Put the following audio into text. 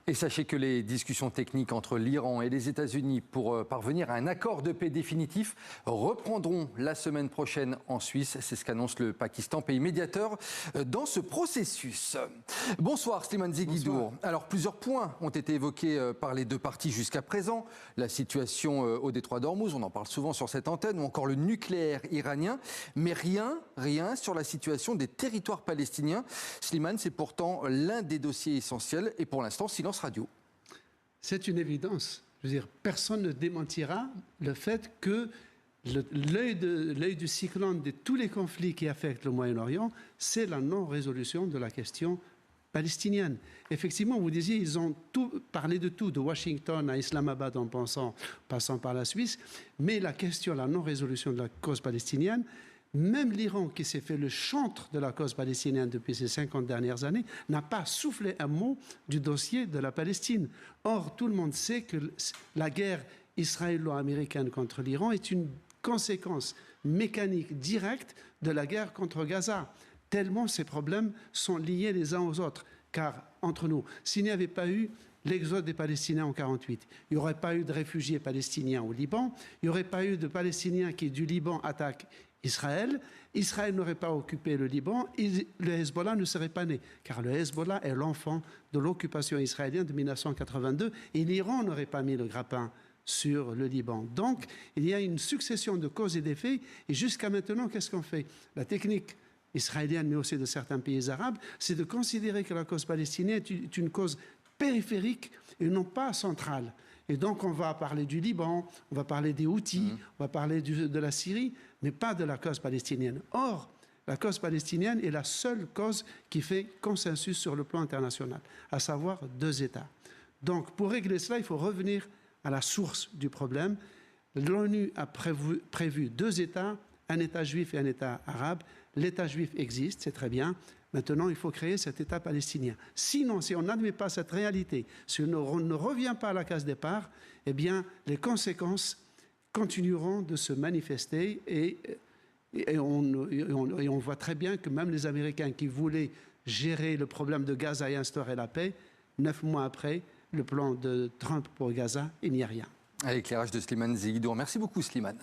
Et sachez que les discussions techniques entre l'Iran et les États-Unis pour parvenir à un accord de paix définitif reprendront la semaine prochaine en Suisse. C'est ce qu'annonce le Pakistan, pays médiateur dans ce processus. Bonsoir Slimane Zeguidour. Alors plusieurs points ont été évoqués par les deux parties jusqu'à présent. La situation au détroit d'Ormuz, on en parle souvent sur cette antenne, ou encore le nucléaire iranien. Mais rien sur la situation des territoires palestiniens. Slimane, c'est pourtant l'un des dossiers essentiels et pour l'instant, silence radio. C'est une évidence. Je veux dire, personne ne démentira le fait que l'œil du cyclone de tous les conflits qui affectent le Moyen-Orient, c'est la non-résolution de la question palestinienne. Effectivement, vous disiez, ils ont parlé de tout, de Washington à Islamabad en passant par la Suisse, mais la question, la non-résolution de la cause palestinienne, même l'Iran, qui s'est fait le chantre de la cause palestinienne depuis ces 50 dernières années, n'a pas soufflé un mot du dossier de la Palestine. Or, tout le monde sait que la guerre israélo-américaine contre l'Iran est une conséquence mécanique directe de la guerre contre Gaza, tellement ces problèmes sont liés les uns aux autres. Car, entre nous, s'il n'y avait pas eu l'exode des Palestiniens en 1948, il n'y aurait pas eu de réfugiés palestiniens au Liban, il n'y aurait pas eu de Palestiniens qui, du Liban, attaquent Israël. Israël n'aurait pas occupé le Liban, le Hezbollah ne serait pas né, car le Hezbollah est l'enfant de l'occupation israélienne de 1982, et l'Iran n'aurait pas mis le grappin sur le Liban. Donc, il y a une succession de causes et d'effets, et jusqu'à maintenant, qu'est-ce qu'on fait? La technique israélienne, mais aussi de certains pays arabes, c'est de considérer que la cause palestinienne est une cause périphérique et non pas centrale. Et donc on va parler du Liban, on va parler des Houthis, on va parler de la Syrie, mais pas de la cause palestinienne. Or, la cause palestinienne est la seule cause qui fait consensus sur le plan international, à savoir 2 États. Donc pour régler cela, il faut revenir à la source du problème. L'ONU a prévu 2 États, un État juif et un État arabe. L'État juif existe, c'est très bien. Maintenant, il faut créer cet État palestinien. Sinon, si on n'admet pas cette réalité, si on ne revient pas à la case départ, eh bien, les conséquences continueront de se manifester et on voit très bien que même les Américains qui voulaient gérer le problème de Gaza et instaurer la paix, 9 mois après, le plan de Trump pour Gaza, il n'y a rien. À l'éclairage de Slimane Zeguidour. Merci beaucoup Slimane.